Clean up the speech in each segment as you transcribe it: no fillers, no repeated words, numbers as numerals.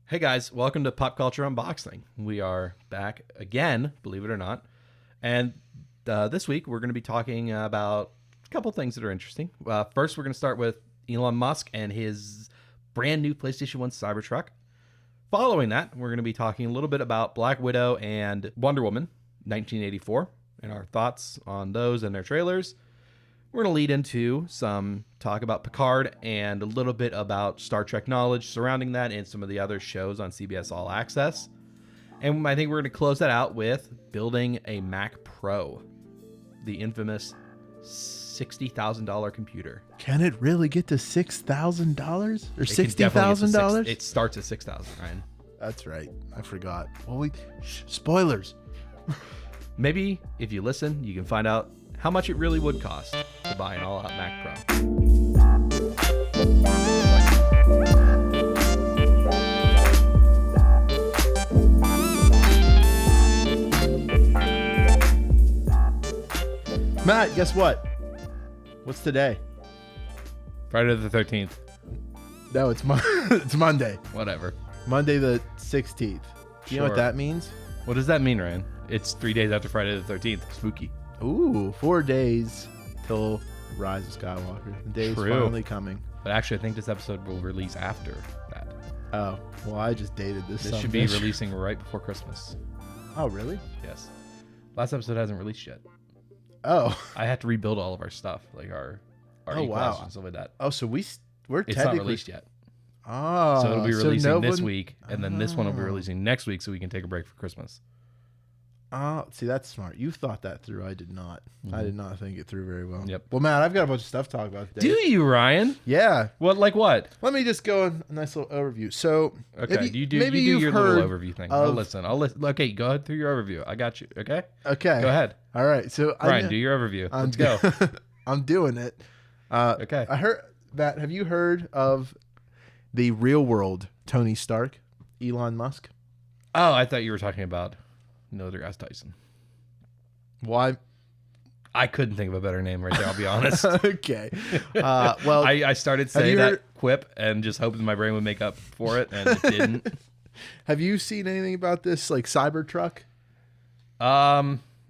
Hey guys, welcome to Pop Culture Unboxing. We are back again, believe it or not. And this week we're going to be talking about a couple things that are interesting. First, we're going to start with Elon Musk and his brand new PlayStation 1 Cybertruck. Following that, we're going to be talking a little bit about Black Widow and Wonder Woman 1984 and our thoughts on those and their trailers. We're going to lead into some talk about Picard and a little bit about Star Trek knowledge surrounding that and some of the other shows on CBS All Access. And I think we're going to close that out with building a Mac Pro, the infamous $60,000 computer. Can it really get to $6,000 or $60,000? It starts at $6,000, Ryan. That's right. I forgot. Well, spoilers. Maybe if you listen, you can find out how much it really would cost to buy an all-out Mac Pro. Matt, guess what? What's today? Friday the 13th. No, it's it's Monday. Whatever. Monday the 16th. Do you know what that means? What does that mean, Ryan? It's 3 days after Friday the 13th. Spooky. Ooh, 4 days till Rise of Skywalker. The day's finally coming. But actually, I think this episode will release after that. Oh, well, I just dated this. This should be releasing right before Christmas. Oh, really? Yes. Last episode hasn't released yet. Oh. I had to rebuild all of our stuff, like our equals and stuff like that. Oh, so we're It's technically not released yet. Oh. So it'll be releasing this week, and then this one will be releasing next week so we can take a break for Christmas. Oh, see, that's smart. You thought that through. I did not. Mm-hmm. I did not think it through very well. Yep. Well, Matt, I've got a bunch of stuff to talk about today. Do you, Ryan? Yeah. What? Like what? Let me just go in a nice little overview. So, okay, you do your little overview thing. I'll listen. Okay, go ahead through your overview. I got you. Okay. Okay. Go ahead. All right. So, Ryan, do your overview. Let's go. I'm doing it. Okay. I heard that. Have you heard of the real world Tony Stark, Elon Musk? Oh, I thought you were talking about Neil deGrasse Tyson. Why? I couldn't think of a better name right there, I'll be honest. Okay. Well, I started saying that quip and just hoping my brain would make up for it, and it didn't. Have you seen anything about this, like Cybertruck?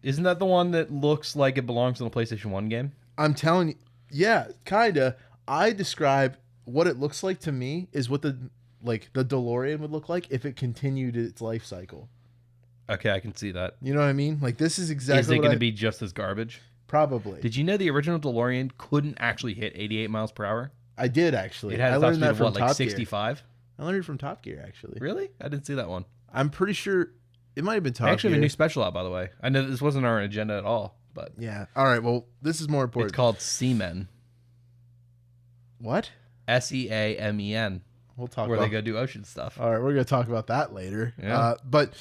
Isn't that the one that looks like it belongs in a PlayStation 1 game? I'm telling you, yeah, kinda. I describe what it looks like to me is what the DeLorean would look like if it continued its life cycle. Okay, I can see that. You know what I mean? Like, this is exactly. Is it going to be just as garbage? Probably. Did you know the original DeLorean couldn't actually hit 88 miles per hour? I did, actually. It had a top speed of what, like 65? I learned it from Top Gear, actually. Really? I didn't see that one. I'm pretty sure it might have been Top Gear. They actually have a new special out, by the way. I know this wasn't our agenda at all, but yeah. All right. Well, this is more important. It's called Seamen. What? SEAMEN. We'll talk where about they go do ocean stuff. All right, we're going to talk about that later. Yeah. But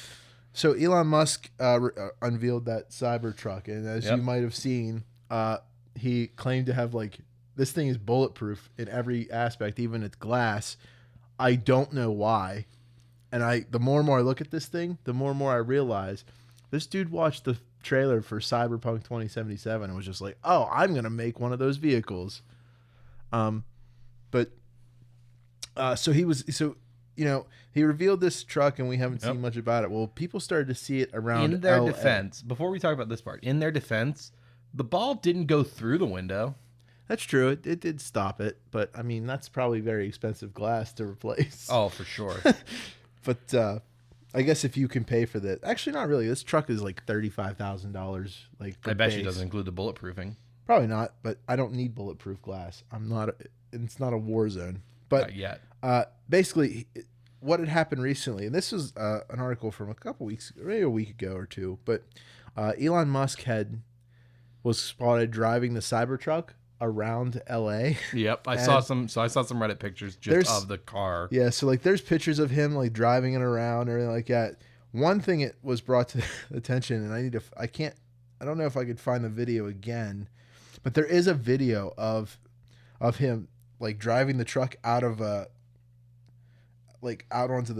so Elon Musk unveiled that Cybertruck, and as you might have seen, he claimed to have this thing is bulletproof in every aspect, even its glass. I don't know why. And the more and more I look at this thing, the more and more I realize this dude watched the trailer for Cyberpunk 2077 and was just like, "Oh, I'm going to make one of those vehicles." He revealed this truck and we haven't seen much about it. Well, people started to see it around In their LA. defense, before we talk about this part, in their defense, the ball didn't go through the window. That's true. It did stop it, but I mean, that's probably very expensive glass to replace. Oh, for sure. But I guess if you can pay for that, actually not really. This truck is like $35,000. I bet you doesn't include the bulletproofing. Probably not, but I don't need bulletproof glass. It's not a war zone. But not yet. Basically, what had happened recently, and this was an article from a couple weeks, maybe a week ago or two, but Elon Musk was spotted driving the Cybertruck around LA. Yep, I saw some Reddit pictures of the car. Yeah, so there's pictures of him driving it around or anything like that. One thing it was brought to attention, and I don't know if I could find the video again, but there is a video of him driving the truck out of out onto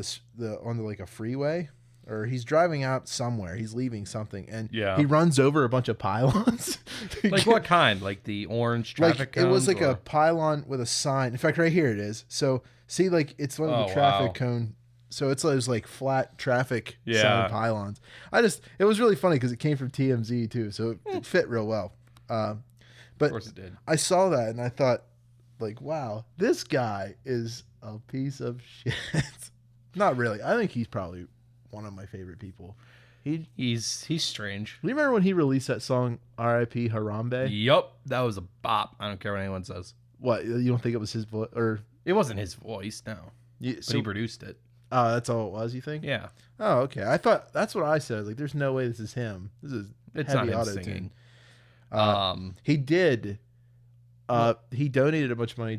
onto a freeway, or he's driving out somewhere. He's leaving something, and he runs over a bunch of pylons. What kind? Like the orange traffic cones? It was a pylon with a sign. In fact, right here it is. So see, it's one of the traffic cone So it's those like flat traffic Yeah. sound pylons. It was really funny because it came from TMZ too, so it fit real well. But Of course it did. I saw that and I thought, like, wow, this guy is a piece of shit. Not really. I think he's probably one of my favorite people. He's strange. You remember when he released that song R.I.P. Harambe? Yup, that was a bop. I don't care what anyone says. What, you don't think it was his voice? Or It wasn't his voice, no. But so, he produced it. that's all it was, you think? Yeah. Oh, okay. I thought that's what I said. Like, there's no way this is him. This is It's heavy not him auto-tune. singing. He did. He donated a bunch of money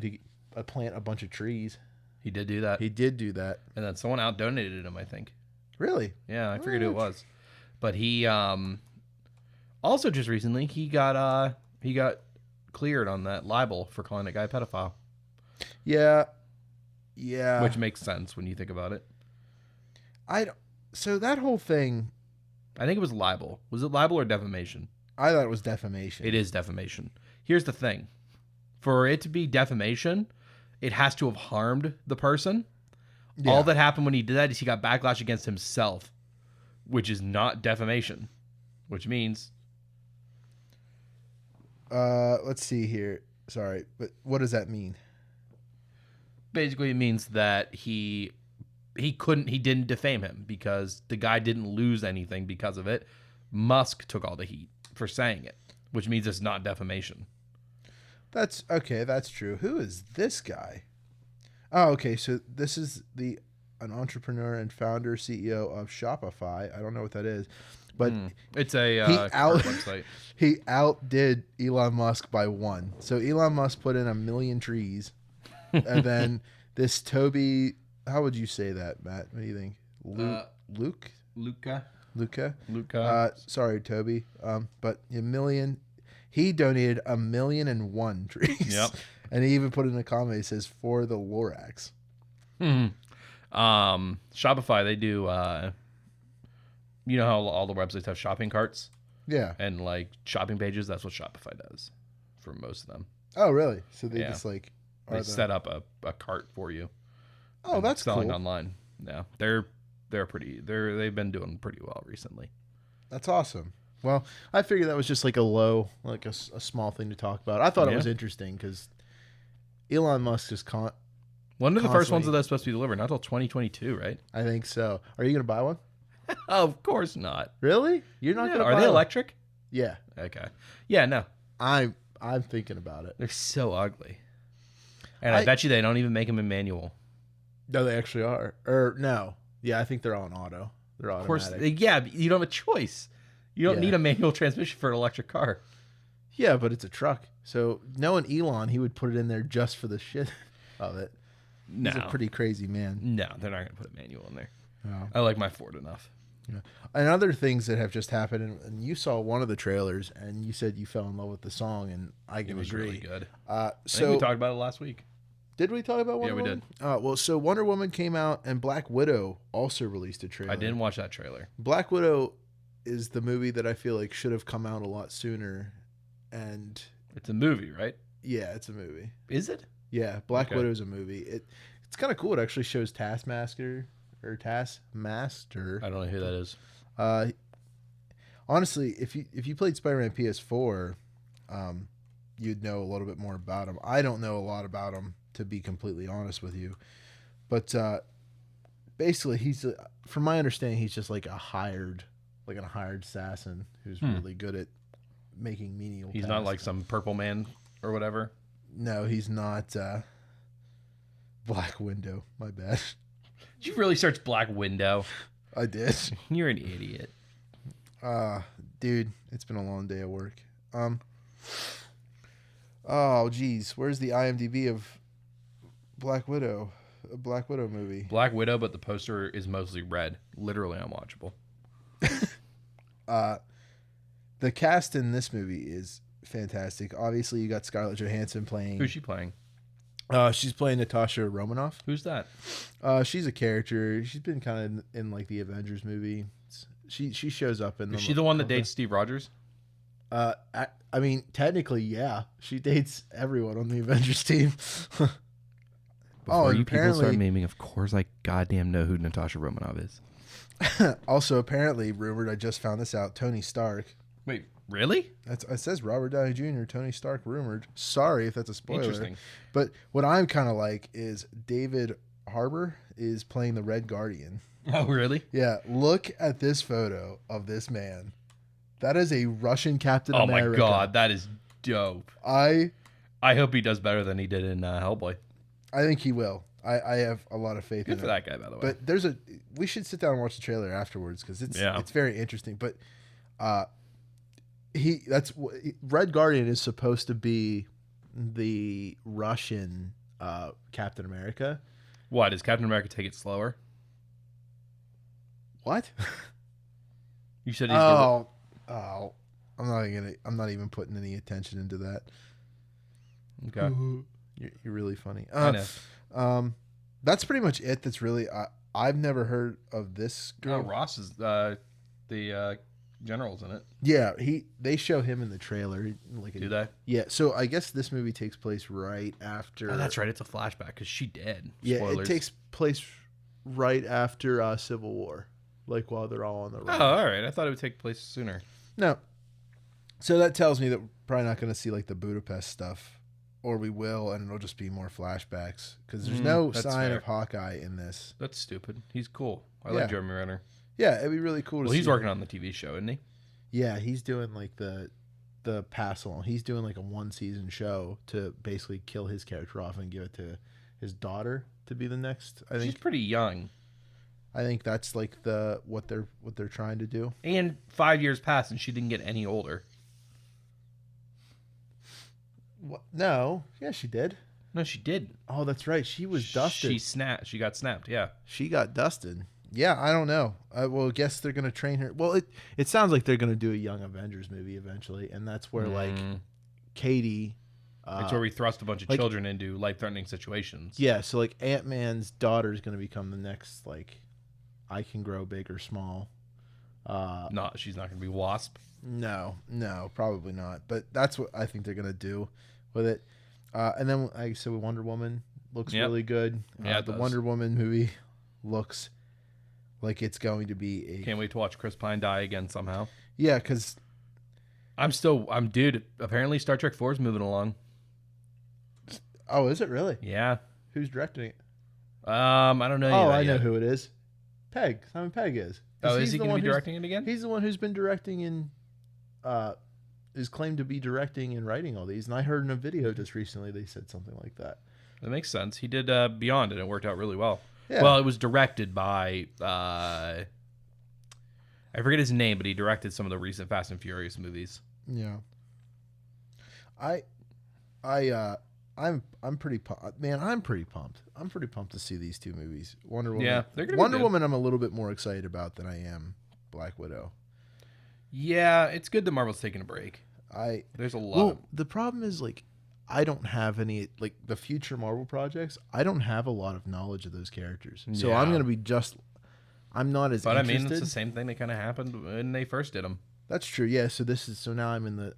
to plant a bunch of trees. He did do that. He did do that. And then someone out donated him, I think. Really? Yeah, I figured who it was. But he also just recently he got cleared on that libel for calling a guy a pedophile. Yeah. Yeah. Which makes sense when you think about it. So that whole thing, I think it was libel. Was it libel or defamation? I thought it was defamation. It is defamation. Here's the thing. For it to be defamation, it has to have harmed the person. Yeah. All that happened when he did that is he got backlash against himself, which is not defamation, which means... Let's see here. Sorry, but what does that mean? Basically, it means that he didn't defame him because the guy didn't lose anything because of it. Musk took all the heat for saying it, which means it's not defamation. That's okay. That's true. Who is this guy? Oh, okay. So this is an entrepreneur and founder, CEO of Shopify. I don't know what that is, but it's a website. He outdid Elon Musk by 1. So Elon Musk put in 1 million trees, and then this Toby. How would you say that, Matt? What do you think? Luca. Sorry, Toby. But 1 million. He donated 1,000,001 trees. Yep. And he even put in a comment. He says, "For the Lorax." Shopify, they do. You know how all the websites have shopping carts Yeah. and like shopping pages. That's what Shopify does for most of them. Oh, really? So they Yeah. just like They set up a cart for you. Oh, and that's selling cool. online. Yeah, they've been doing pretty well recently. That's awesome. Well, I figured that was just like a small thing to talk about. I thought it was interesting because Elon Musk is One of the first ones constantly- that's supposed to be delivered, not till 2022, right? I think so. Are you gonna buy one? Of course not. Really? You're not gonna? Are buy they one? electric? Yeah, Okay. Yeah, no. I'm thinking about it. They're so ugly. And I bet you they don't even make them in manual. No, they actually are. Or no? Yeah, I think they're on auto. They're Of course, automatic. yeah, but you don't have a choice. You don't Yeah. need a manual transmission for an electric car. Yeah, but it's a truck. So knowing Elon, he would put it in there just for the shit of it. No. He's a pretty crazy man. No, they're not going to put a manual in there. No. I like my Ford enough. Yeah. And other things that have just happened, and you saw one of the trailers, and you said you fell in love with the song, and I can It was agree. really good. So I think we talked about it last week. did we talk about Wonder Yeah, we Woman? Well, so Wonder Woman came out, and Black Widow also released a trailer. I didn't watch that trailer. Black Widow is the movie that I feel like should have come out a lot sooner, and It's a movie, right? yeah, it's a movie. Is it? Yeah, Black Okay. Widow's a movie. It's kind of cool. It actually shows Taskmaster. I don't know who that is. Honestly, if you played Spider-Man PS4, you'd know a little bit more about him. I don't know a lot about him, to be completely honest with you. But basically, from my understanding, he's just like a hired assassin who's really good at making menial. He's tasks. not like some purple man or whatever. No, he's not. Black Widow. My bad. Did you really search Black Window? I did. You're an idiot. Dude, it's been a long day at work. Oh, geez, where's the IMDb of Black Widow? A Black Widow movie. Black Widow, but the poster is mostly red. Literally unwatchable. The cast in this movie is fantastic. Obviously, you got Scarlett Johansson playing. Who's she playing? She's playing Natasha Romanoff. Who's that? She's a character. She's been kind of in like the Avengers movie. She shows up in. Is she the one that dates Steve Rogers? I mean, technically, yeah. She dates everyone on the Avengers team. Before you people start apparently, memeing, of course I goddamn know who Natasha Romanoff is. also apparently rumored. I just found this out. Tony Stark. Wait, really? It says Robert Downey Jr. Tony Stark rumored. Sorry if that's a spoiler. Interesting. But what I'm kind of like is David Harbour is playing the Red Guardian. Oh, really? Yeah, look at this photo of this man. That is a Russian Captain Oh America. my god, that is dope. I hope he does better than he did in Hellboy. I think he will. I have a lot of faith in Good for him. that guy, by the way. But we should sit down and watch the trailer afterwards because it's very interesting. But Red Guardian is supposed to be the Russian Captain America. Why does Captain America take it slower? What? You said he's I'm not even putting any attention into that. Okay. You're really funny. I know. That's pretty much it. That's really I've never heard of this girl. Oh, Ross is the general's in it. Yeah, they show him in the trailer. Do they? Yeah. So I guess this movie takes place right after. Oh, that's right. It's a flashback because she dead. Yeah, Spoilers. it takes place right after Civil War, like while they're all on the run. Oh, all right. I thought it would take place sooner. No. So that tells me that we're probably not going to see like the Budapest stuff, or we will, and it'll just be more flashbacks because there's no sign of Hawkeye in this. That's stupid. He's cool. I like Jeremy Renner. Yeah, it'd be really cool to see. Well, he's working on the TV show, isn't he? Yeah, he's doing like the pass along. He's doing like a 1-season show to basically kill his character off and give it to his daughter to be the next. I think she's pretty young. I think that's like what they're trying to do. And 5 years passed, and she didn't get any older. What? No, yeah, she did. No, she did. Oh, that's right. She was dusted. She got snapped. Yeah, she got dusted. Yeah, I don't know. I guess they're gonna train her. Well, it sounds like they're gonna do a Young Avengers movie eventually, and that's where like Katie. It's where we thrust a bunch of children into life-threatening situations. Yeah, so like Ant-Man's daughter is gonna become the next like, I can grow big or small. No, she's not gonna be Wasp. No, probably not. But that's what I think they're gonna do with it. And then like I said, Wonder Woman looks really good. Yeah, the Wonder Woman movie looks like it's going to be Can't wait to watch Chris Pine die again somehow. Yeah, because dude. Apparently, Star Trek 4 is moving along. Oh, is it really? Yeah. Who's directing it? I don't know. Oh, I know who it is. Pegg. Simon Pegg is. Oh, is he going to be directing it again? He's the one who's been directing in, is claimed to be directing and writing all these. And I heard in a video just recently they said something like that. That makes sense. He did Beyond, and it worked out really well. Yeah. Well, it was directed by I forget his name, but he directed some of the recent Fast and Furious movies. Yeah. I'm pretty pumped. Man, I'm pretty pumped. I'm pretty pumped to see these two movies. Wonder Woman. Yeah, they're gonna Wonder be good. Woman I'm a little bit more excited about than I am Black Widow. Yeah, it's good that Marvel's taking a break. There's a lot. The problem is like I don't have any like the future Marvel projects. I don't have a lot of knowledge of those characters, so I'm gonna be I'm not as. But interested. I mean, it's the same thing that kind of happened when they first did them. That's true. Yeah. So now I'm in the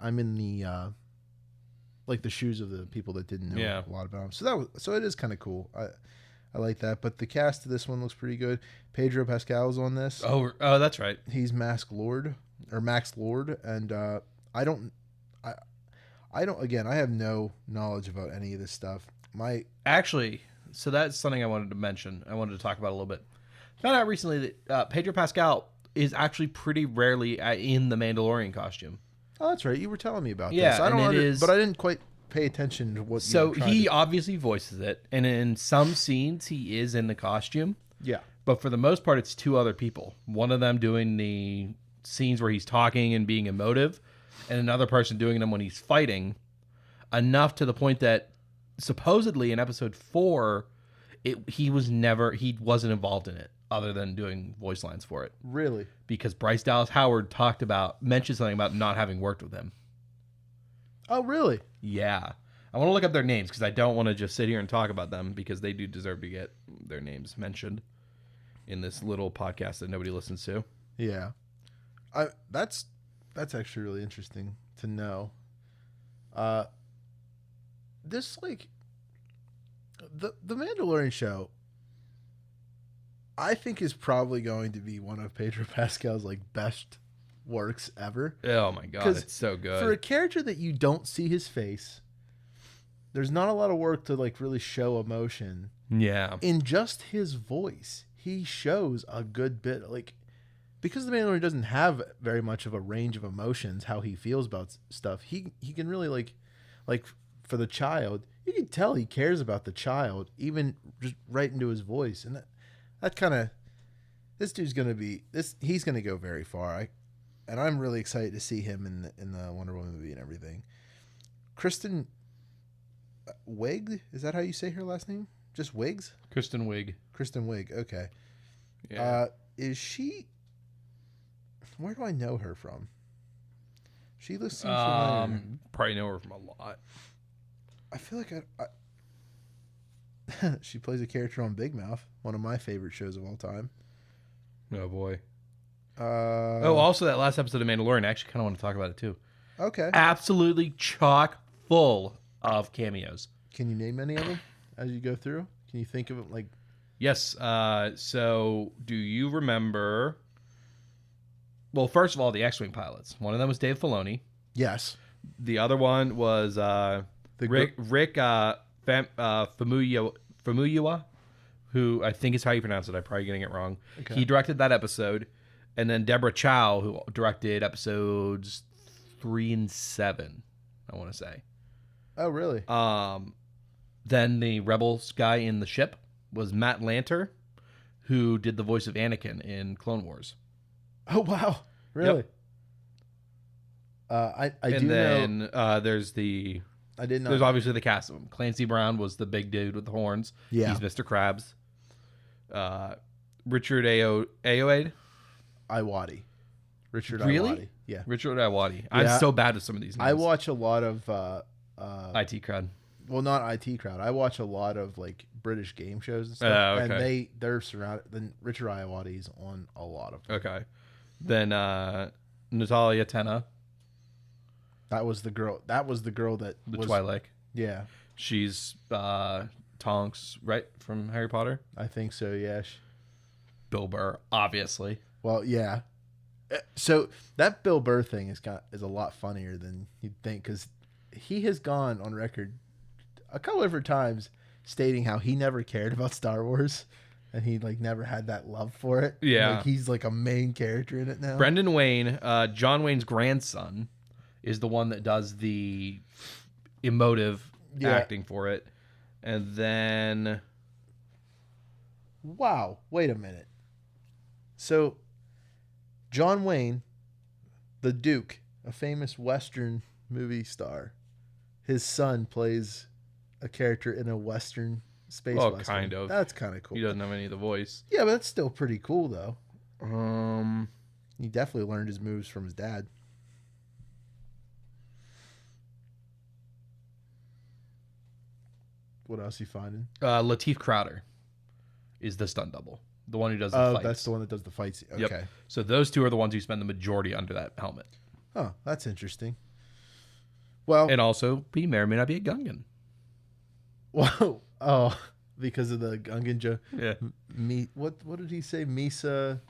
like the shoes of the people that didn't know a lot about them. So it is kind of cool. I like that. But the cast of this one looks pretty good. Pedro Pascal's on this. Oh, that's right. He's Max Lord, and I don't. Again, I have no knowledge about any of this stuff. So that's something I wanted to mention. I wanted to talk about a little bit. Found out recently that Pedro Pascal is actually pretty rarely in the Mandalorian costume. Oh, that's right. You were telling me about this. I don't but I didn't quite pay attention to what. So he obviously voices it, and in some scenes he is in the costume. Yeah. But for the most part, it's two other people. One of them doing the scenes where he's talking and being emotive, and another person doing them when he's fighting. Enough to the point that supposedly in episode 4, he wasn't involved in it other than doing voice lines for it. Really? Because Bryce Dallas Howard mentioned something about not having worked with him. Oh, really? Yeah. I want to look up their names because I don't want to just sit here and talk about them because they do deserve to get their names mentioned in this little podcast that nobody listens to. Yeah. That's actually really interesting to know. This like The Mandalorian show, I think, is probably going to be one of Pedro Pascal's like best works ever. Oh my god, it's so good. For a character that you don't see his face, there's not a lot of work to like really show emotion. Yeah. In just his voice, he shows a good bit. Like, because the Mandalorian doesn't have very much of a range of emotions, how he feels about stuff, he can really like for the child, you can tell he cares about the child, even just right into his voice. And that kind of, this dude's going to be, he's going to go very far. And I'm really excited to see him in the Wonder Woman movie and everything. Kristen Wiig, is that how you say her last name? Just Wiggs? Kristen Wiig. Kristen Wiig, okay. Yeah. Is she, where do I know her from? She looks so familiar. Probably know her from a lot. I feel like she plays a character on Big Mouth, one of my favorite shows of all time. Oh boy. Also that last episode of Mandalorian, I actually kind of want to talk about it too. Okay. Absolutely chock full of cameos. Can you name any of them as you go through? Can you think of them like? Yes. So do you remember? Well, first of all, the X-Wing pilots. One of them was Dave Filoni. Yes. The other one was Rick Famuyiwa, who I think is how you pronounce it. I'm probably getting it wrong. Okay. He directed that episode. And then Deborah Chow, who directed episodes 3 and 7, I want to say. Oh, really? Then the Rebels guy in the ship was Matt Lanter, who did the voice of Anakin in Clone Wars. Oh, wow. Really? Yep. I do know. There's the... I didn't know. There's obviously the cast of them. Clancy Brown was the big dude with the horns. Yeah. He's Mr. Krabs. Richard Ayoade. Iwadi. Richard really? Iwadi. Yeah. Richard Iwadi. I'm so bad with some of these names. I watch a lot of... IT crowd. Well, not IT crowd. I watch a lot of like British game shows and stuff. Okay. And they're surrounded... Then Richard Iwadi's on a lot of them. Okay. Then Natalia Tena. That was the girl that was Twi'lek. Yeah. She's Tonks, right? From Harry Potter? I think so, yeah. Bill Burr, obviously. Well, yeah. So that Bill Burr thing is a lot funnier than you'd think, because he has gone on record a couple different times stating how he never cared about Star Wars and he like never had that love for it. Yeah. Like, he's like a main character in it now. Brendan Wayne, John Wayne's grandson, is the one that does the emotive acting for it. And then... Wow. Wait a minute. So... John Wayne, the Duke, a famous Western movie star, his son plays a character in a Western space Western. Kind of. That's kind of cool. He doesn't have any of the voice. Yeah, but that's still pretty cool, though. He definitely learned his moves from his dad. What else you finding? Lateef Crowder is the stunt double. The one who does the fights. Oh, that's the one that does the fights. Okay. Yep. So those two are the ones who spend the majority under that helmet. Oh, that's interesting. Well, and also, he may or may not be a Gungan. Whoa. Oh, because of the Gungan joke. Yeah. What did he say? Misa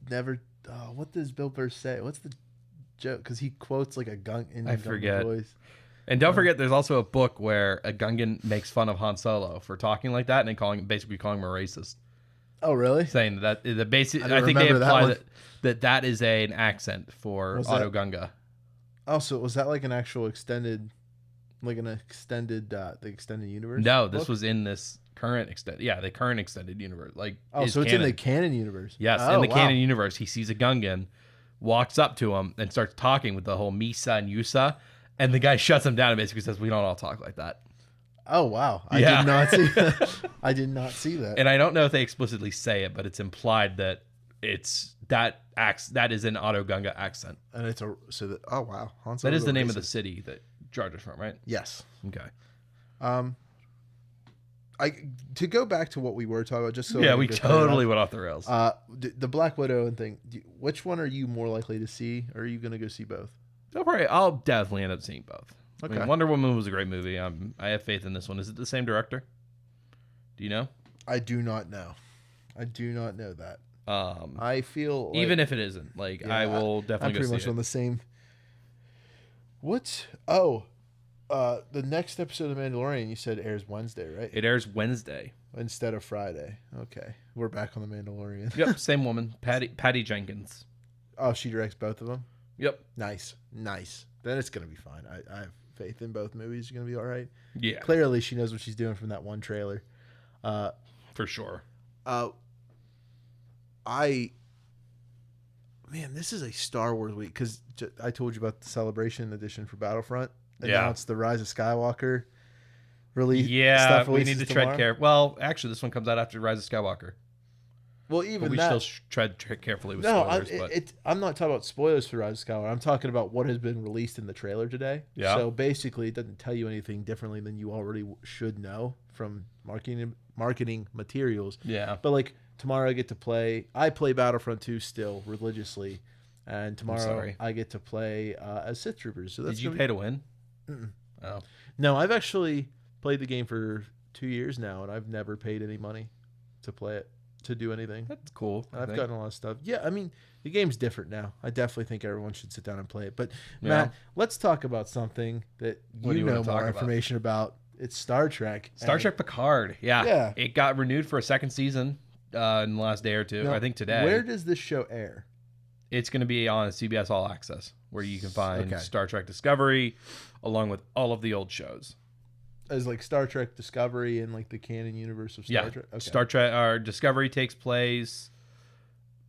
never... Oh, what does Bill Burr say? What's the joke? Because he quotes like a Gungan voice. And don't forget, there's also a book where a Gungan makes fun of Han Solo for talking like that and basically calling him a racist. Oh, really? Saying that the basic, I think they imply that is an accent for Otto Gunga. Oh, so was that like an actual extended, the extended universe? No, this was in this current the current extended universe. Like, oh, so it's canon. In the canon universe. Yes, in the canon universe, he sees a Gungan, walks up to him, and starts talking with the whole Misa and Yusa. And the guy shuts him down and basically says, "We don't all talk like that." Oh, wow. I did not see that. I did not see that. And I don't know if they explicitly say it, but it's implied that that is an Otto Gunga accent. And it's oh, wow. That is the name of the city that Jar Jar's from, right? Yes. Okay. To go back to what we were talking about, just so we totally went off the rails. The Black Widow and thing. Which one are you more likely to see? Or are you going to go see both? I'll definitely end up seeing both. Okay. I mean, Wonder Woman was a great movie. I have faith in this one. Is it the same director? Do you know? I do not know. I do not know that. Um, I feel like, even if it isn't, like, yeah, I will I'm definitely pretty go much see on it. the same. What? Oh, the next episode of Mandalorian you said airs Wednesday, right? It airs Wednesday. Instead of Friday. Okay, we're back on the Mandalorian. Yep, same woman, Patty Jenkins. Oh, she directs both of them. Yep. Nice. Then it's gonna be fine. I have faith in both movies. Are gonna be all right. Yeah, Clearly, she knows what she's doing from that one trailer. for sure. Man, this is a Star Wars week because I told you about the Celebration edition for Battlefront. Yeah. Now it's the Rise of Skywalker release. Yeah, stuff we need releases to tread tomorrow. care. Well, actually, this one comes out after Rise of Skywalker. Well, But even we that. still tread carefully with No, spoilers. But I'm not talking about spoilers for Rise of Skywalker. I'm talking about what has been released in the trailer today. Yeah. So basically, it doesn't tell you anything differently than you already should know from marketing materials. yeah, But like tomorrow, I get to play. I play Battlefront 2 still religiously, and tomorrow sorry. I get to play as Sith Troopers. So that's did you gonna pay to win? Mm-mm. Oh, No, I've actually played the game for 2 years now, and I've never paid any money to play it, to do anything. that's cool. I I've think. gotten a lot of stuff. Yeah, I mean, the game's different now. I definitely think everyone should sit down and play it. But, Yeah. Matt, let's talk about something that What do you you wanna know talk more about? information about. It's Star Trek. Star And Trek Picard. Yeah. Yeah. It got renewed for a second season in the last day or two. now, I think today. Where does this show air? It's going to be on CBS All Access, where you can find Okay. Star Trek Discovery, along with all of the old shows. As like Star Trek Discovery and like the canon universe of Star Trek? Okay. Star Trek or Discovery takes place.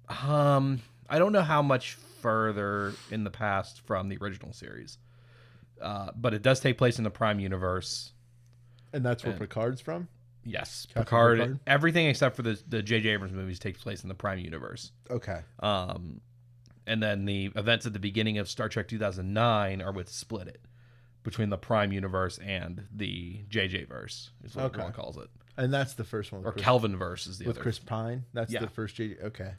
I don't know how much further in the past from the original series, but it does take place in the Prime universe. And that's where and- Picard's from? Yes, Captain Picard. Picard? Everything except for the J.J. Abrams movies takes place in the Prime universe. Okay. And then the events at the beginning of Star Trek 2009 are with Split It between the Prime universe and the JJ verse is what Okay. everyone calls it, And that's the first one. or With Chris, Kelvin verse is the with other. Chris Pine? That's Yeah. the first JJ. Okay.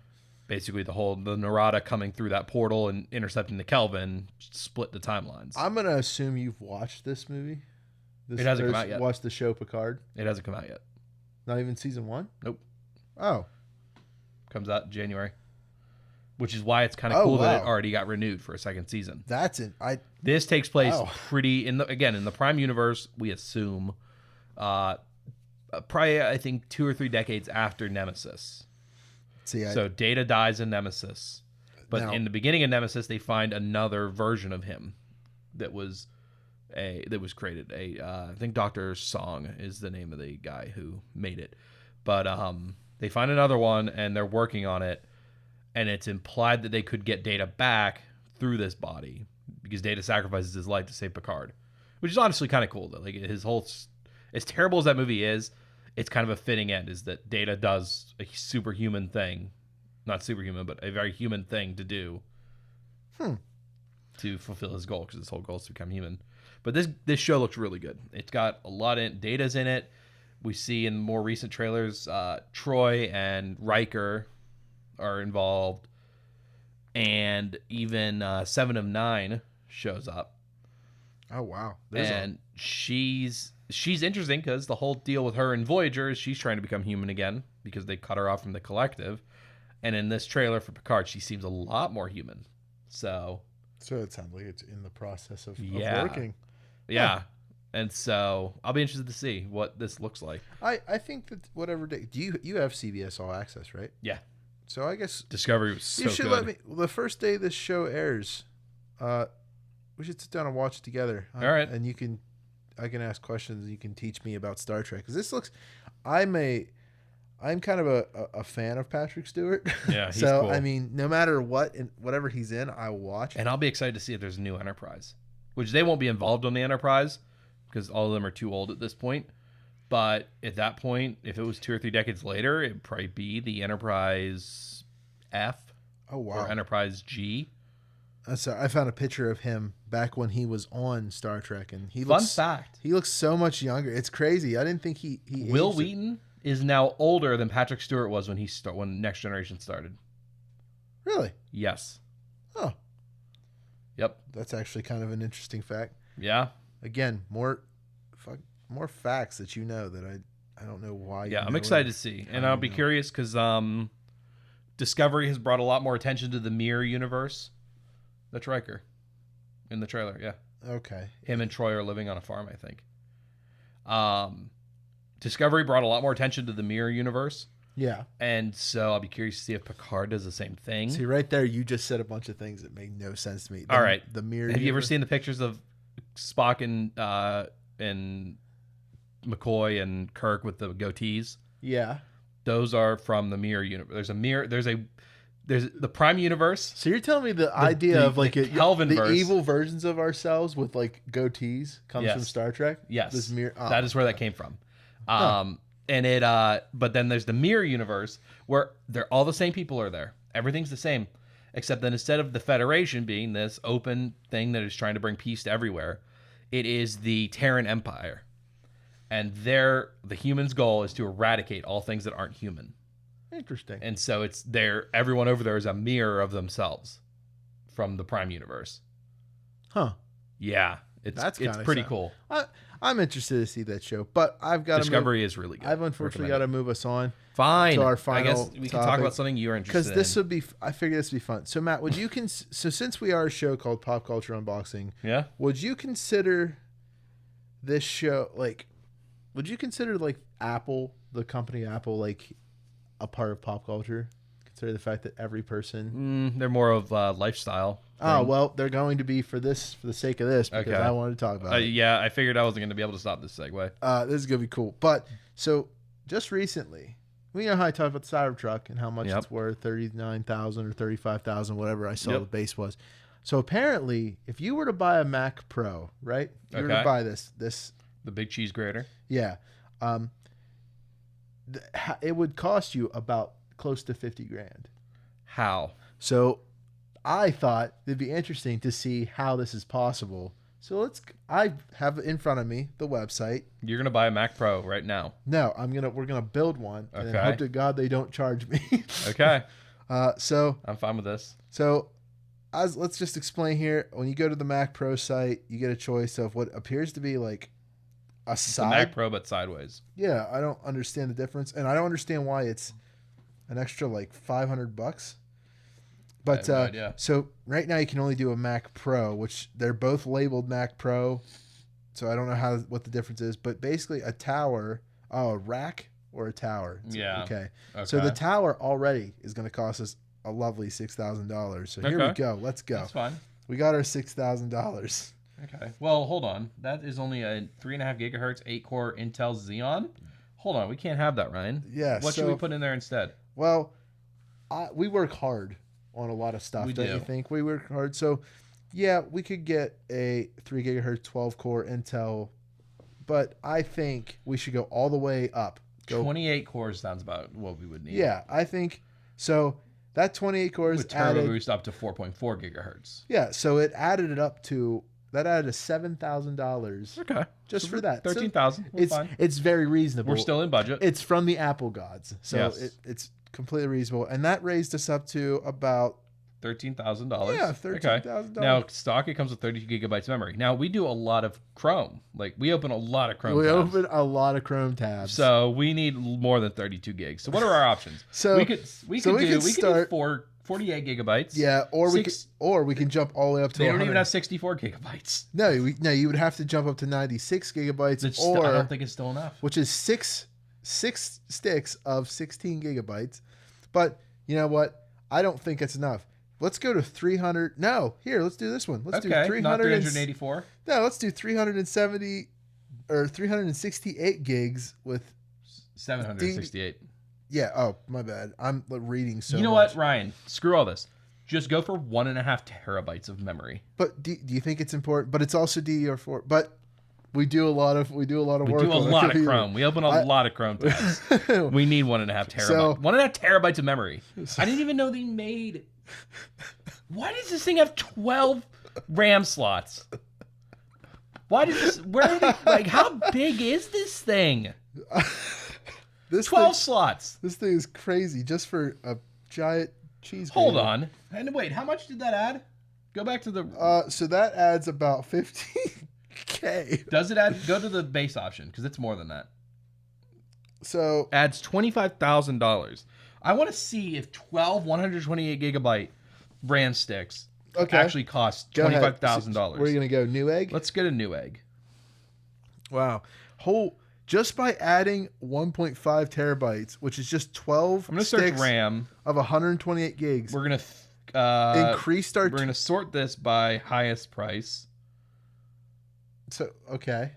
Basically, the Narada coming through that portal and intercepting the Kelvin split the timelines. I'm going to assume you've watched this movie. It hasn't come out yet. Watched the show Picard? It hasn't come out yet. Not even season 1? Nope. Oh. Comes out in January, which is why it's kind of Oh, cool that it wow. already got renewed for a second season. That's it. This takes place Wow. pretty in the Prime universe. We assume, probably I think 2 or 3 decades after Nemesis. See, So Data dies in Nemesis, but Now- in the beginning of Nemesis, they find another version of him that was created. I think Dr. Song is the name of the guy who made it, but they find another one and they're working on it, and it's implied that they could get Data back through this body because Data sacrifices his life to save Picard, which is honestly kind of cool. That like his whole, as terrible as that movie is, it's kind of a fitting end. Is that Data does a superhuman thing, not superhuman, but a very human thing to do to fulfill his goal, because his whole goal is to become human. But this show looks really good. It's got a lot of Data's in it. We see in more recent trailers, Troy and Riker are involved, and even 7 of 9 shows up. Oh wow. And she's interesting because the whole deal with her and Voyager is she's trying to become human again because they cut her off from the collective. And in this trailer for Picard, she seems a lot more human. So it sounds like it's in the process of Yeah. working. yeah. And so I'll be interested to see what this looks like. I think that whatever day you have CBS All Access, right? Yeah. So I guess Discovery was so you should good. let me. The first day this show airs, we should sit down and watch it together. All right. And I can ask questions. And you can teach me about Star Trek because this looks. I'm kind of a fan of Patrick Stewart. Yeah, he's so cool. I mean, no matter what and whatever he's in, I will watch. And I'll be excited to see if there's a new Enterprise, which they won't be involved on the Enterprise because all of them are too old at this point. But at that point, if it was 2 or 3 decades later, it'd probably be the Enterprise F Oh wow! or Enterprise G. So I found a picture of him back when he was on Star Trek, and he Fun looks fact: he looks so much younger. It's crazy. I didn't think he Will aged. Wheaton is now older than Patrick Stewart was when Next Generation started. Really? Yes. Oh, Yep. that's actually kind of an interesting fact. Yeah. again, more facts that that I don't know why. Yeah, I'm excited to see, and I'll be curious because Discovery has brought a lot more attention to the mirror universe. That's Riker in the trailer. Yeah. Okay. Him and Troy are living on a farm, I think. Discovery brought a lot more attention to the mirror universe. Yeah. And so I'll be curious to see if Picard does the same thing. See, right there, you just said a bunch of things that make no sense to me. All right. The mirror Have universe? you ever seen the pictures of Spock and McCoy and Kirk with the goatees? Yeah. Those are from the mirror universe. There's the Prime universe. So you're telling me the idea of like the Kelvin-verse. the evil versions of ourselves with like goatees comes Yes. from Star Trek? Yes. This mirror. Oh. That is where that came from. And it but then there's the mirror universe where they're all the same people are there. Everything's the same. Except that instead of the Federation being this open thing that is trying to bring peace to everywhere, it is the Terran Empire. And the humans' goal is to eradicate all things that aren't human. Interesting. And so everyone over there is a mirror of themselves from the Prime universe. Huh. Yeah. It's pretty cool. I'm interested to see that show, but I've got Discovery is really good. I've unfortunately got to move us on. Fine. To our final I guess we can talk about something you're interested in. Because this would be, I figure this would be fun. So Matt, would you so since we are a show called Pop Culture Unboxing, yeah, would you consider this show would you consider like Apple, the company Apple, like a part of pop culture? Consider the fact that every person they're more of lifestyle. Oh, well, they're going to be for the sake of this because I wanted to talk about it. Yeah, I figured I wasn't going to be able to stop this segue. This is going to be cool. But so just recently, we know how I talked about the Cybertruck and how much it's worth, $39,000 or $35,000, whatever I saw the base was. So apparently, if you were to buy a Mac Pro, right? If you were to buy this the big cheese grater. Yeah. It would cost you about close to $50,000. How? So I thought it'd be interesting to see how this is possible. So I have in front of me the website. You're going to buy a Mac Pro right now. No, we're going to build one and then hope to God they don't charge me. Okay. So I'm fine with this. So let's just explain here. When you go to the Mac Pro site, you get a choice of what appears to be like a Mac Pro, but sideways. Yeah. I don't understand the difference. And I don't understand why it's an extra like $500. But I have no idea. So right now you can only do a Mac Pro, which they're both labeled Mac Pro. So I don't know what the difference is, but basically a rack or a tower. Okay. So the tower already is going to cost us a lovely $6,000. So here we go. Let's go. That's fine. We got our $6,000. Okay. Well, hold on. That is only a 3.5 gigahertz, 8-core Intel Xeon. Hold on. We can't have that, Ryan. Yeah. What should we put in there instead? Well, we work hard on a lot of stuff, don't you think? We work hard. So, yeah, we could get a 3 gigahertz, 12-core Intel, but I think we should go all the way up. 28 cores sounds about what we would need. Yeah, I think so. That 28 cores with turbo boost up to 4.4 gigahertz. Yeah, so it added $7,000. Okay, just for that 13,000. It's very reasonable. We're still in budget. It's from the Apple gods, so it's completely reasonable, and that raised us up to about $13,000. Yeah, $13,000. Now stock it comes with 32 gigabytes of memory. Now we do a lot of Chrome. Like we open a lot of Chrome. Open a lot of Chrome tabs. So we need more than 32 gigs. So what are our options? So we could do 48 gigabytes. Yeah, or we can jump all the way up to. They don't even have 64 gigabytes. No, you would have to jump up to 96 gigabytes. I don't think it's still enough. Which is six sticks of 16 gigabytes. But you know what? I don't think it's enough. Let's go to 300. No, here, let's do this one. Let's do 300. Not 384. No, let's do 370 or 368 gigs with 768. Yeah. Oh, my bad. I'm reading so. You know what, Ryan? Screw all this. Just go for 1.5 terabytes of memory. But do you think it's important? But it's also DDR4. But we do a lot of work. We do a lot of Chrome. We open a lot of Chrome tabs. We need 1.5 terabytes. So, 1.5 terabytes of memory. I didn't even know they made. Why does this thing have 12 RAM slots? Why does this? How big is this thing? 12 slots. This thing is crazy just for a giant cheese. Hold on. And wait, how much did that add? Go back to the. So that adds about 15 Okay. Does it add? Go to the base option because it's more than that. So Adds $25,000. I want to see if 12 128 gigabyte RAM sticks actually cost $25,000. Where are you gonna go? Newegg? Let's get a Newegg. Wow. Just by adding 1.5 terabytes, which is just 12 I'm gonna sticks search RAM. of 128 gigs. We're gonna increased our. We're gonna sort this by highest price. So okay.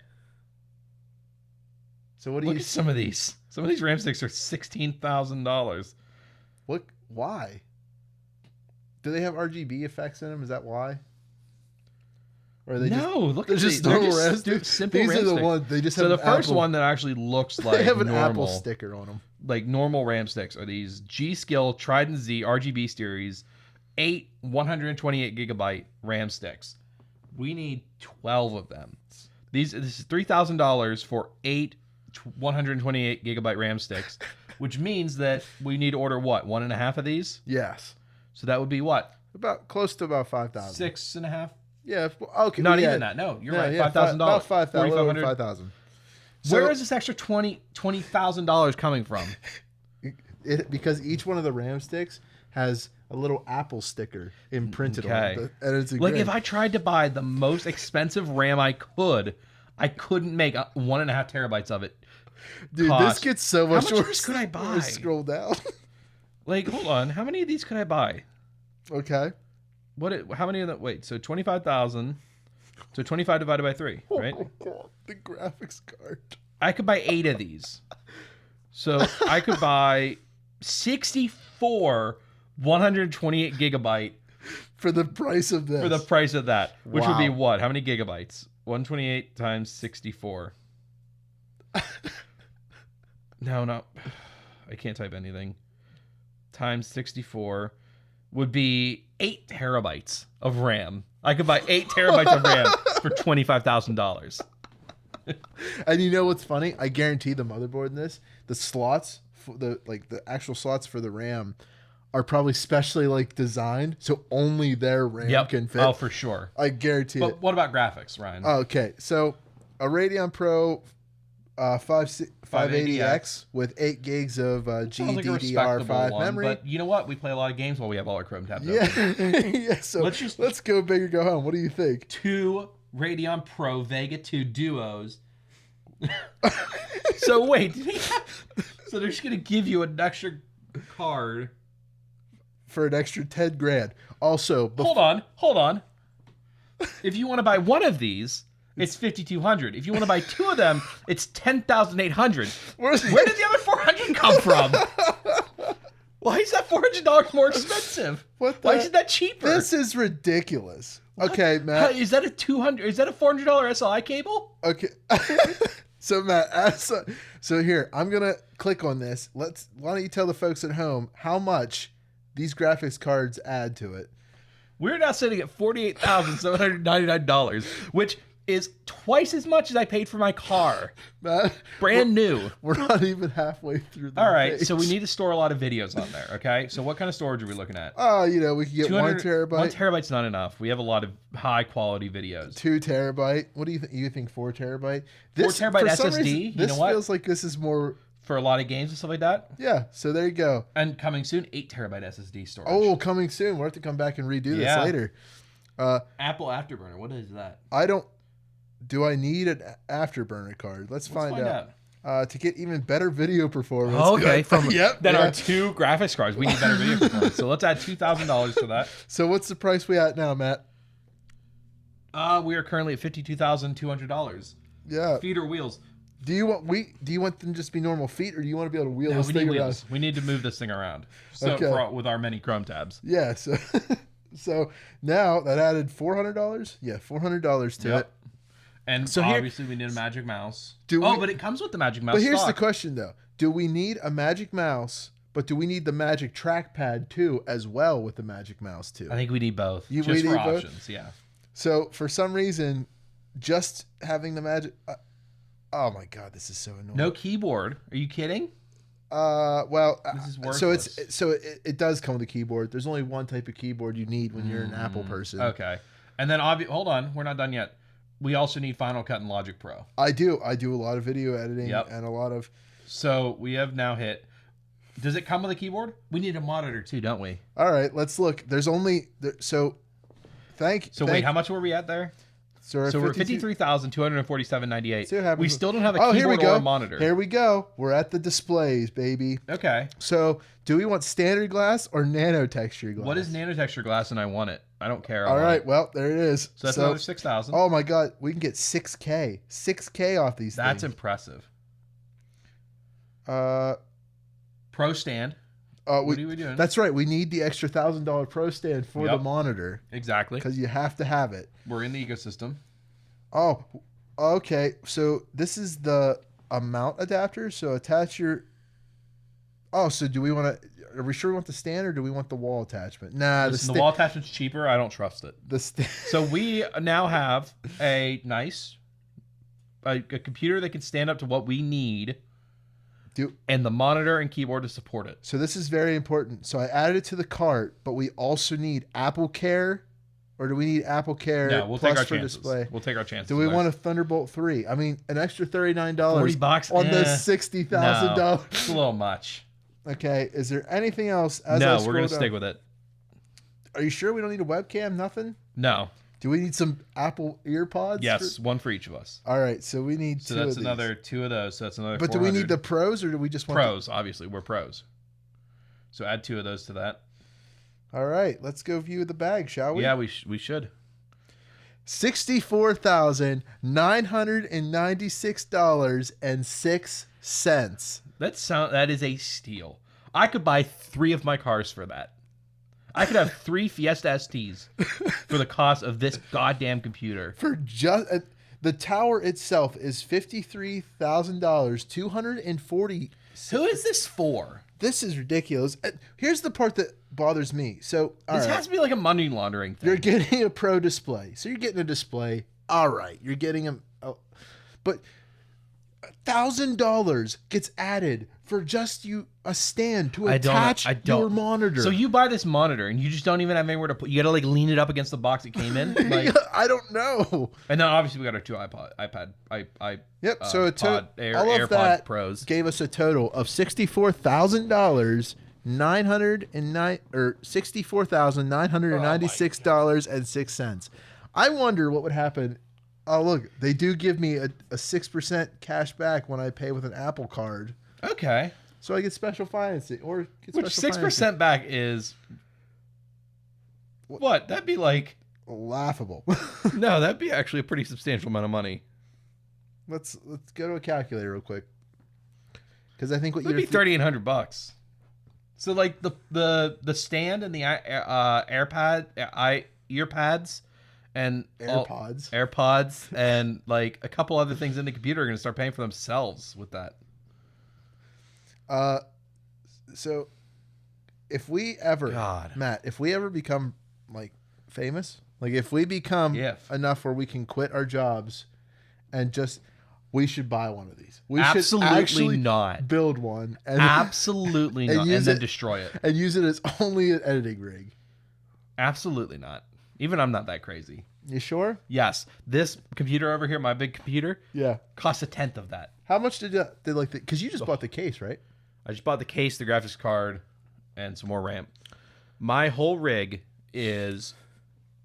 So what do Look you? at some of these. Some of these RAM sticks are $16,000. What? Why? Do they have RGB effects in them? Is that why? Or are they look at just these. They're normal just RAM simple These RAM are the sticks. ones they just So have. the first one that actually looks like they have an normal, Apple sticker on them. like normal RAM sticks are these G-Skill Trident Z RGB series 8 128 gigabyte RAM sticks. We need 12 of them. This is $3,000 for 8 128 gigabyte RAM sticks, which means that we need to order what, 1.5 of these? Yes. So that would be what? About close to about 5,000. 6.5? Yeah. Okay. Not even that. No, you're right. Yeah, $5,000. About 5,000. 4,500. Where is this extra $20,000 coming from? Because each one of the RAM sticks has a little Apple sticker imprinted on it. And it's like if I tried to buy the most expensive RAM I couldn't make 1.5 terabytes of it. Dude, this gets so much worse. How worse. could I buy? Scroll down. Like, hold on. How many of these could I buy? Okay. How many of them? Wait, so 25,000. So 25 divided by 3, right? Oh my God. The graphics card. I could buy 8 of these. So I could buy 64 128 gigabyte for the price of this. For the price of that, which would be Wow. what? How many gigabytes? 128 times 64. No. I can't type anything. Times 64 would be 8 terabytes of RAM. I could buy 8 terabytes of RAM for $25,000. And you know what's funny? I guarantee the motherboard in this, the slots, the actual slots for the RAM are probably specially designed so only their RAM can fit. Oh, for sure. I guarantee but it. What about graphics, Ryan? Okay, so a Radeon Pro 580X with 8 gigs of GDDR5 memory. But you know what? We play a lot of games while we have all our Chrome tabs open. Yeah. So let's go big or go home. What do you think? 2 Radeon Pro Vega 2 Duos. So wait, so they're just gonna give you an extra card for an extra 10 grand. Also, hold on. If you want to buy one of these, it's $5,200. If you want to buy 2 of them, it's $10,800. Where did the other $400 come from? Why is that $400 more expensive? Why isn't that cheaper? This is ridiculous. What? Okay, Matt. Is that a $200? Is that a $400 SLI cable? Okay. So Matt, so here I'm gonna click on this. Why don't you tell the folks at home how much these graphics cards add to it? We're now sitting at $48,799, which is twice as much as I paid for my car. Matt, brand new. We're not even halfway through the All right, page. so we need to store a lot of videos on there, okay? So what kind of storage are we looking at? We can get 1 terabyte. 1 terabyte's not enough. We have a lot of high quality videos. 2 terabyte. What do you think? You think 4 terabyte? 4 terabyte SSD? This feels like this is more... For a lot of games and stuff like that? Yeah, so there you go. And coming soon, 8 terabyte SSD storage. Oh, coming soon. We'll have to come back and redo this later. Apple Afterburner, what is that? Do I need an Afterburner card? Let's find out. To get even better video performance. Okay, than our 2 graphics cards. We need better video performance. So let's add $2,000 to that. So what's the price we at now, Matt? We are currently at $52,200. Yeah. Feet or wheels? Do you want them to just be normal feet, or do you want to be able to wheel this thing around? We need to move this thing around. So with our many Chrome tabs. Yeah. So now that added $400. Yeah, $400 to it. And so obviously we need a Magic Mouse. But it comes with the Magic Mouse. But here's the question though: do we need a Magic Mouse? But do we need the Magic Trackpad too, as well with the Magic Mouse too? I think we need both. We need both? Options, yeah. So for some reason, just having the Magic. Oh my God, this is so annoying. No keyboard. Are you kidding? This is worthless. So it does come with a keyboard. There's only one type of keyboard you need when you're an Apple person. Okay, and then hold on, we're not done yet. we also need Final Cut and Logic Pro. I do a lot of video editing Yep. and a lot of. So we have now hit. Does it come with a keyboard? We need a monitor too, don't we? All right, let's look. There's only Wait, how much were we at there? So we're $53,247.98. See what happens We with- still don't have a here we keyboard go. or a monitor. Here we go. We're at the displays, baby. Okay. So, do we want standard glass or nano texture glass? What is nanotexture glass? And I want it. I don't care. All right. Well, there it is. So that's another 6,000. Oh my God, we can get 6K. 6K off these That's things. impressive. Pro stand. What are we doing? That's right. We need the extra $1,000 Pro stand for the monitor Exactly. because you have to have it. We're in the ecosystem. Oh, okay. So this is the mount adapter. So attach your. Oh, so do we want to? Are we sure we want the stand or do we want the wall attachment? Nah, Listen, the wall attachment's cheaper. I don't trust it. So we now have a nice a computer that can stand up to what we need. And the monitor and keyboard to support it. So this is very important. So I added it to the cart, but we also need Apple Care, or do we need Apple Care? No, we'll plus take our for chances. display? We'll take our chances. Do we want a Thunderbolt 3? I mean, an extra $39 $40 on the $60,000. No, it's a little much. Okay, is there anything else? No, we're gonna stick with it. Are you sure we don't need a webcam? Nothing? No. Do we need some Apple earpods? Yes, one for each of us. All right, so we need so two that's of these. another two of those. So that's another. But 400. do we need the pros or do we just want pros? Obviously, we're pros. So add two of those to that. All right, let's go view the bag, shall we? Yeah, we should. $64,996.06. That is a steal. I could buy 3 of my cars for that. I could have 3 Fiesta STs for the cost of this goddamn computer. For just the tower itself is $53,000, 240. Who is this for? This is ridiculous. Here's the part that bothers me. So this has to be like a money laundering thing. You're getting a pro display, so you're getting a display. All right, you're getting but $1,000 gets added for just a stand to attach your monitor. So you buy this monitor and you just don't even have anywhere to put. You got to like lean it up against the box it came in. Like, I don't know. And then obviously we got our 2 iPad. Yep. So all of AirPod that Pros gave us a total of $64,000. $64,996.06. I wonder what would happen. Oh, look, they do give me a 6% cash back when I pay with an Apple Card. Okay. So I get special financing. Which 6% back is... What? That'd be like... laughable. No, that'd be actually a pretty substantial amount of money. Let's go to a calculator real quick. Because I think what you'd be $3,800. So like the stand and the earpads and AirPods and like a couple other things in the computer are going to start paying for themselves with that. So if we ever, Matt, if we ever become like famous, like if we become enough where we can quit our jobs and just, we should buy one of these. We should actually not build one. And, absolutely not. And then destroy it. And use it as only an editing rig. Absolutely not. Even I'm not that crazy. You sure? Yes. This computer over here, my big computer, costs 1/10 of that. How much did like the, because you just bought the case, right? I just bought the case, the graphics card, and some more RAM. My whole rig is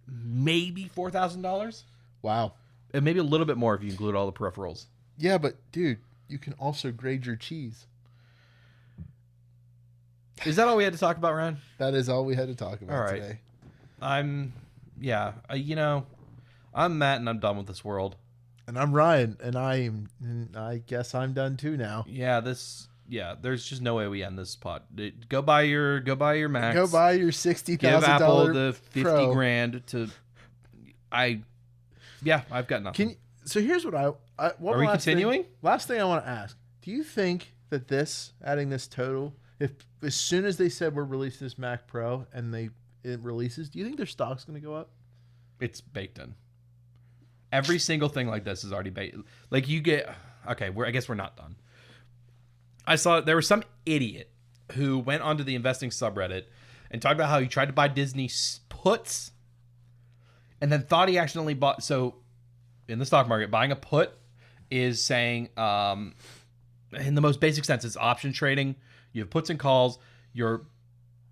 maybe $4,000. Wow. And maybe a little bit more if you include all the peripherals. Yeah, but dude, you can also grade your cheese. Is that all we had to talk about, Ryan? That is all we had to talk about today. I'm Matt and I'm done with this world. And I'm Ryan, and I guess I'm done too now. There's just no way we end this pod. Go buy your Macs. Go buy your $60,000 Give Apple the $50,000 to I've got nothing. So here's what are we continuing? Last thing I want to ask. Do you think that adding this total, if as soon as they said we're releasing this Mac Pro and it releases, do you think their stock's going to go up? It's baked in. Every single thing like this is already baked. Like you get, I guess we're not done. I saw there was some idiot who went onto the investing subreddit and talked about how he tried to buy Disney puts and then thought he accidentally bought. So in the stock market, buying a put is saying, in the most basic sense, it's option trading. You have puts and calls. You're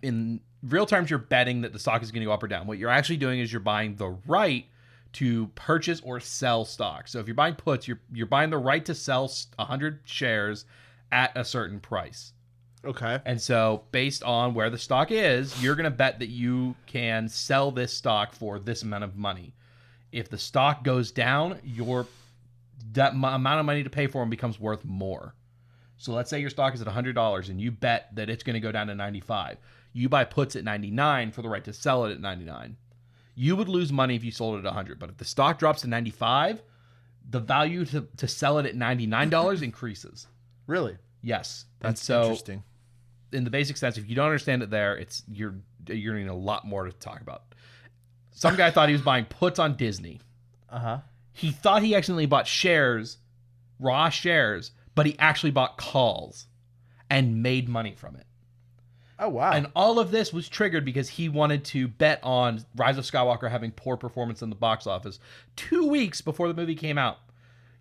in real terms, you're betting that the stock is going to go up or down. What you're actually doing is you're buying the right to purchase or sell stock. So if you're buying puts, you're buying the right to sell 100 shares at a certain price. Okay. And so based on where the stock is, you're going to bet that you can sell this stock for this amount of money. If the stock goes down, that amount of money to pay for them becomes worth more. So let's say your stock is at $100 and you bet that it's going to go down to 95. You buy puts at 99 for the right to sell it at 99. You would lose money if you sold it at 100. But if the stock drops to 95, the value to sell it at $99 increases. Really? Yes. That's and so, interesting. In the basic sense, if you don't understand it there, you're needing a lot more to talk about. Some guy thought he was buying puts on Disney. Uh-huh. He thought he accidentally bought shares, raw shares, but he actually bought calls and made money from it. Oh, wow. And all of this was triggered because he wanted to bet on Rise of Skywalker having poor performance in the box office 2 weeks before the movie came out.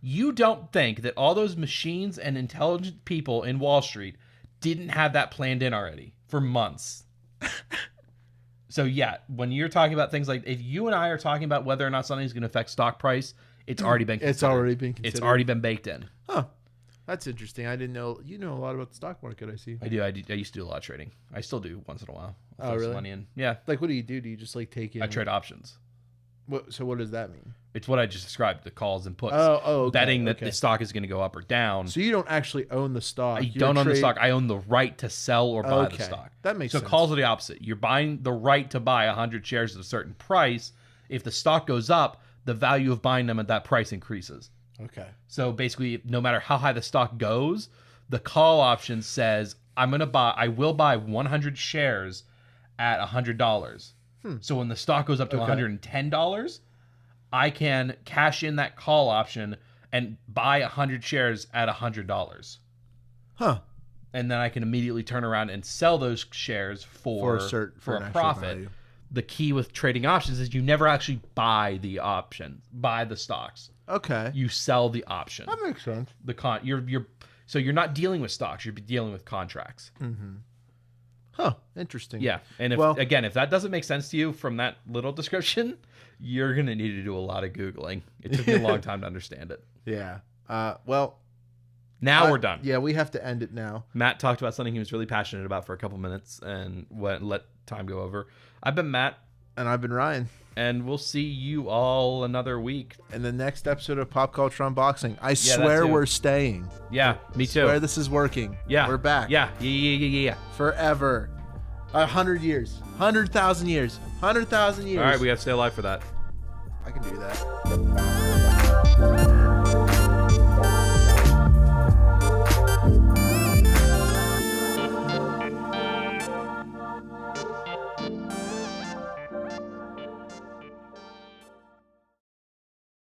You don't think that all those machines and intelligent people in Wall Street didn't have that planned in already for months. So yeah, when you're talking about things like, if you and I are talking about whether or not something's going to affect stock price, it's already been considered. It's already been considered. It's already been baked in. Huh. That's interesting. I didn't know. You know a lot about the stock market, I see. I do. I used to do a lot of trading. I still do once in a while. I'll Oh, throw some really? money in. Yeah. Like, what do you do? Do you just like take in? I trade options. So what does that mean? It's what I just described, the calls and puts. Oh, okay, betting that the stock is going to go up or down. So you don't actually own the stock. I don't own the stock. I own the right to sell or buy the stock. That makes sense. So calls are the opposite. You're buying the right to buy 100 shares at a certain price. If the stock goes up, the value of buying them at that price increases. Okay. So basically, no matter how high the stock goes, the call option says, I will buy 100 shares at $100. So when the stock goes up to $110, I can cash in that call option and buy 100 shares at $100. Huh. And then I can immediately turn around and sell those shares for a profit. Value. The key with trading options is you never actually buy the stocks. Okay. You sell the option. That makes sense. So you're not dealing with stocks, you're dealing with contracts. Mm-hmm. Huh. Interesting. Yeah. And if that doesn't make sense to you from that little description, you're going to need to do a lot of Googling. It took me a long time to understand it. Yeah. Now we're done. Yeah, we have to end it now. Matt talked about something he was really passionate about for a couple minutes and let time go over. I've been Matt. And I've been Ryan. And we'll see you all another week. In the next episode of Pop Culture Unboxing. I swear we're staying. Yeah, me too. I swear this is working. Yeah. We're back. Yeah. Forever. 100 years. 100,000 years. 100,000 years. All right, we got to stay alive for that. I can do that.